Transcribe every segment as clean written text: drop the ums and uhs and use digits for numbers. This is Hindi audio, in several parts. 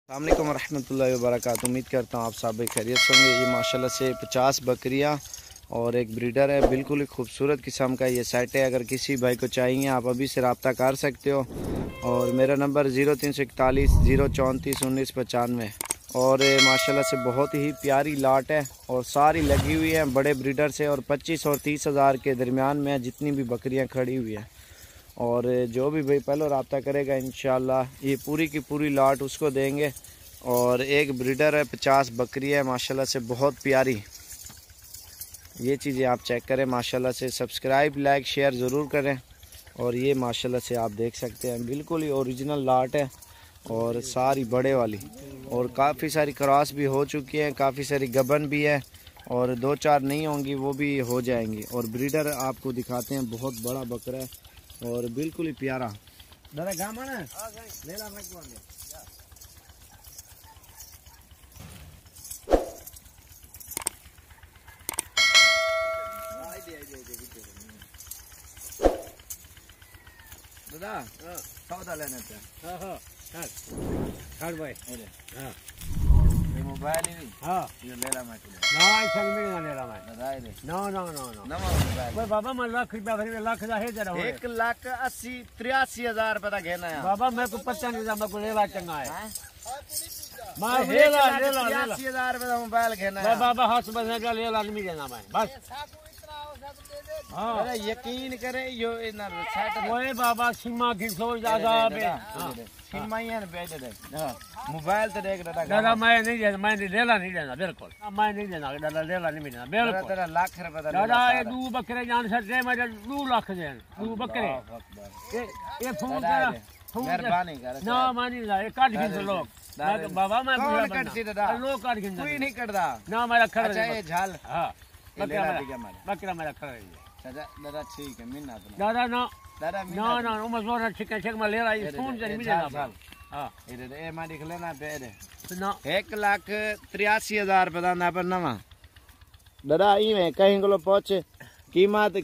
अस्सलामुअलैकुम वरहमतुल्लाहि वबरकातुहू। उम्मीद करता हूँ आप सब खैरियत से होंगे। ये माशाल्लाह से 50 बकरियाँ और एक ब्रीडर है, बिल्कुल ही खूबसूरत किस्म का ये सेट है। अगर किसी भाई को चाहिए आप अभी से रब्ता कर सकते हो और मेरा नंबर 0341 034 1995। और माशाल्लाह से बहुत ही प्यारी लाट है और सारी लगी हुई है बड़े ब्रीडर से और 25 और 30 हज़ार के दरमियान में जितनी भी बकरियाँ खड़ी हुई हैं। और जो भी भाई पहले रब्ता करेगा इंशाल्लाह ये पूरी की पूरी लाट उसको देंगे। और एक ब्रीडर है, 50 बकरी है माशाल्लाह से बहुत प्यारी। ये चीज़ें आप चेक करें माशाल्लाह से। सब्सक्राइब लाइक शेयर ज़रूर करें। और ये माशाल्लाह से आप देख सकते हैं बिल्कुल ही ओरिजिनल लाट है और सारी बड़े वाली। और काफ़ी सारी क्रॉस भी हो चुकी हैं, काफ़ी सारी गबन भी है और 2-4 नहीं होंगी वो भी हो जाएंगी। और ब्रीडर आपको दिखाते हैं, बहुत बड़ा बकरा है और बिल्कुल ही प्यारा। दादा गामा ना ले ला मैं कौन दादा सौदा लेना था। हां हां हां भाई हां ये मोबाइल ही हां ये ले ला मैं ना ऐसा नहीं ले ला मैं दादा ये नो नो नो नो ना मोबाइल बाबा मैं लाख रुपया भरी लाख दा है जरा 1,80,83,000 रुपया घेना है बाबा। मैं को पता नहीं मैं को लेवा चंगा है मैं ले ला 83,000 रुपया मोबाइल घेना है बाबा। हाथ बस ले ला नहीं देना मैं बस। हाँ यकीन करे यो इना सेट ओए बाबा सीमा घिसो ज्यादा पे सीमा ही है पे दे मोबाइल तो देख दादा मैं नहीं देना, मैं लेला नहीं देना बिल्कुल। मैं नहीं देना दादा, लेला नहीं देना बिल्कुल। तेरा लाख रुपए दादा ये 2 बकरे जान सकते मैं 2 लाख दे 2 बकरे। ये फोन कर मेहरबानी कर ना मानी ला ये काट घिस लोग बाबा। मैं कौन काटती दादा, लोग काट घिस कोई नहीं करदा ना मेरा खड़ा। अच्छा ये झाल हां बकरा मेरा खड़ा है दादा। ठीक है मिलना दादा ना दादा ना ना उमर जोर ठीक है मैं ले रहा हूं फोन जन मिलेगा। हां ये मैं देख लेना पे ना 1,83,000 रुपया ना पर नवा दादा ई में कहीं को पहुंचे कीमत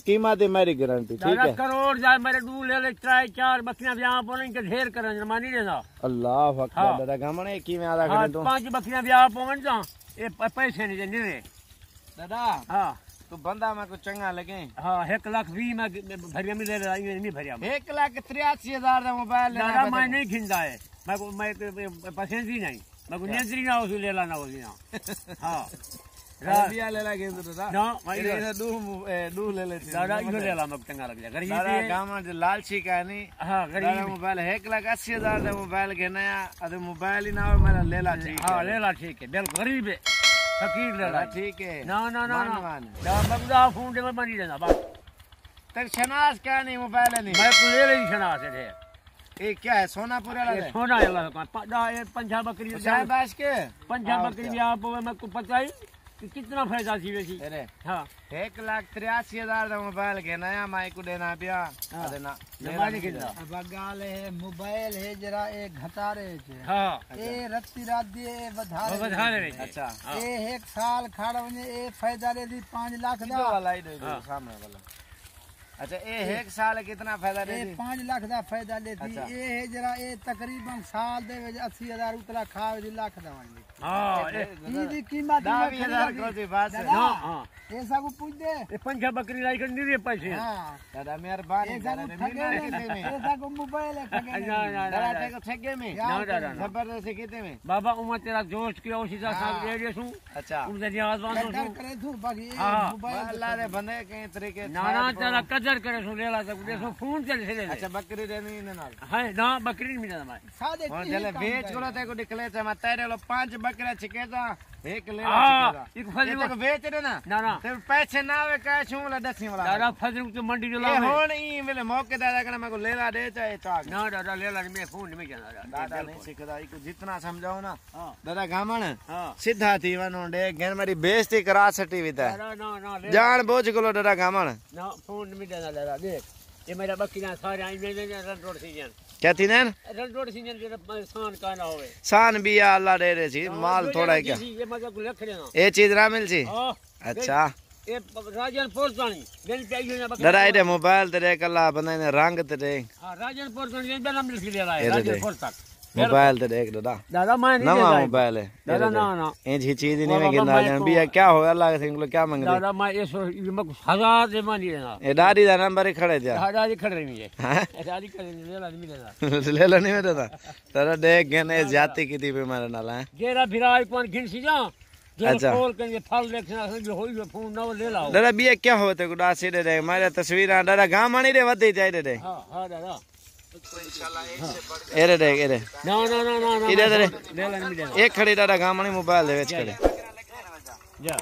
है मेरी गारंटी। ठीक है करोड़ जाए मेरे 2 ले ले 3-4 बकरियां ब्याह पोने के ढेर करन मानी देना। अल्लाह अकबर दादा गामने की में आधा करे तो 5 बकरियां ब्याह पोवन जा ये पैसे नहीं देने दादा। हाँ तो बंदा मैं को चंगा लगे। हाँ 1,20,000 में भरिया में ले रहा नहीं भरिया 1,83,000 का मोबाइल दादा मैं नहीं खिंदा है। मैं पसंद ही नहीं मैं को नेत्री ना उसे ले लाना उसे ना। हाँ रबिया ले ला के दादा ना मैं दू ले लेते दादा इधर ले ला मैं चंगा लग जा गरीब दादा गांव में लालची का नहीं। हां गरीब मोबाइल 1,80,000 का मोबाइल के नया अरे मोबाइल ही ना मेरा ले ला। ठीक है हां ले ला ठीक है बिल्कुल गरीब है फकीर लड़ा। ठीक है ना ना ना ना बगदा फोन दे में बनी देना बस। तेरे शनाज क्या नहीं मोबाइल नहीं मैं को ले ले शनाज है। ये क्या है सोना पूरा लगा सोना है लगा ये पंजा बकरी साहब बास के पंजा बकरी भी आप मैं को पता ही कि कितना फायदा थी वैसी। अरे हां 1,83,000 का मोबाइल के नया माई को देना पिया देना मानी के बगाल है मोबाइल है जरा एक घटा रहे थे। हां ए रत्ती रात दिए बधा रहे। अच्छा ए 1 साल खाड़वने ए फायदा ले दी 5 लाख दा वाला ही दे दो सामने वाला। अच्छा ए 1 साल कितना फायदा दे दी 5 लाख दा फायदा लेती। ए है जरा ए तकरीबन साल दे 80,000 उतरा खावे 2 लाख दवाएंगे। हां ये कीमत 20,000 को दी बात है। हां ऐसा को पूछ दे ये पंजा बकरी लाई कर नहीं पैसे। हां दादा मेहरबानी ऐसा को मोबाइल है ठगे ना ना दादा को ठगे में ना दादा जबरदस्ती कितने में बाबा उम्र तेरा जोश की उसी साथ दे देसू। अच्छा उनसे रियाज बांधो करे तू बाकी मोबाइल अल्लाह रे बंदे के तरीके ना ना तेरा कदर करे सो ले ला सब देखो फोन चल से। अच्छा बकरी देनी ना है ना बकरी नहीं मिलना भाई सादे और चले बेच को ते को निकले ते मैं तेरे लो 5 बकरा छिकेदा एक ले ला एक फजल को बेच दे ना ना ते पैसे ना आवे कैश वाला 10 वाला दादा फजल तो मंडी जो लावे होन ई मिले मौके दादा कने मैं को ले ला दे चाहे चाक ना दादा ले ला मैं फोन नहीं जाना दादा नहीं सिखदा ई को जितना समझाओ ना दादा गामण सीधा थी वनो दे गेन मेरी बेइज्जती करा सटी विदा ना ना जान बोझ को दादा गामण ना फोन नहीं देना दादा देख ये मेरा बकरियां सारे आई में रन रोड सीजन क्या थी ना रन रोड सीजन जे सान का ना होवे सान भी अल्लाह दे रे छी माल थोड़ा है क्या ये मजा को रख लेना ए चीज ना मिल छी। अच्छा ये राजनपुर पानी दिन पे आई ना बकरा दादा मोबाइल ते रे कल्ला बने रंग ते रे। हां राजनपुर पानी दिन पे ना मिल सी ले रहा है राजनपुर तक मोबाइल तो देख दादा दादा मैं नहीं नवा देता मोबाइल है दादा ना ना इंच ही चीज नहीं में गिंदा जान भी क्या होगा अल्लाह सिंह को क्या मंगदे दादा मैं 1000 दे मैं नहीं देना ए दादी दा नंबर ही खड़े जा दादा जी खड़े नहीं है हैं दादी खड़े नहीं लेला नहीं देना ले लो नहीं में दादा तेरा देख गने जाति की थी पे मेरे नाल है जेरा फिराज कोन घिनसी जा अच्छा खोल के ये फल देखना जो होई फोन ना ले लाओ दादा बिया क्या होते को डासी दे दे मारे तस्वीर दादा गाम आनी रे वदी जाए दे दे हां दादा एरे दे एरे ना ना ना ना ना इधर दे लेला नहीं देना एक खड़ी दादा गाम आनी मोबाइल दे बेच खड़े जा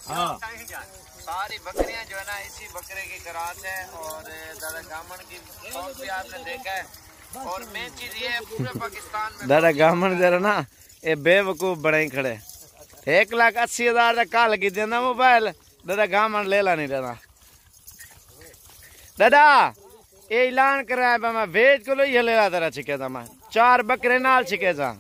हाँ सारी बकरियां जो है ना इसी बकरे की करात है और दादा गामन की शौक भी आपने देखा है और मेन चीज ये है पूरे पाकिस्तान में दादा गामन जरा ना ये बेवकूफ बड़े ही खड़े 1,80,000 का काल की देना मोबाइल दादा गामन ले ला नहीं देना दादा ये ऐलान कराया मैं वेज को लो ये ले ला तेरा छिके था मैं 4 बकरे नाल छिके था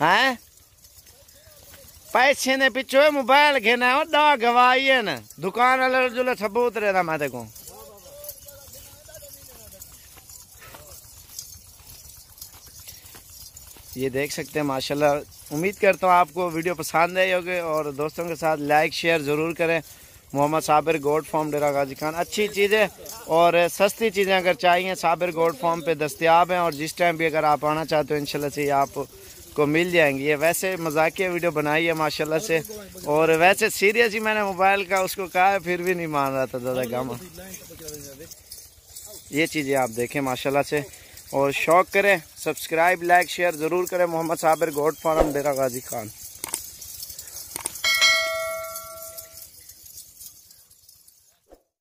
हैं पैसे ने पिछो मोबाइल घेना है दा गवाई है ना दुकान वाले जो सबूत रहता मैं देखो ये देख सकते हैं माशाल्लाह उम्मीद करता हूँ आपको वीडियो पसंद आई होगी और दोस्तों के साथ लाइक शेयर ज़रूर करें मोहम्मद साबिर गोट फार्म डेरा गाजी खान अच्छी चीज़ें और सस्ती चीज़ें अगर चाहिए साबिर गोट फार्म पे दस्तियाब हैं और जिस टाइम भी अगर आप आना चाहते हो इंशाल्लाह से आपको मिल जाएंगी। ये वैसे मजाकिया वीडियो बनाई है माशाल्लाह से और वैसे सीरियस ही मैंने मोबाइल का उसको कहा है फिर भी नहीं मान रहा था दादा गामा। ये चीज़ें आप देखें माशाल्लाह से और शौक़ करें सब्सक्राइब लाइक शेयर ज़रूर करें मोहम्मद साबिर गोट फार्म डेरा गाजी खान।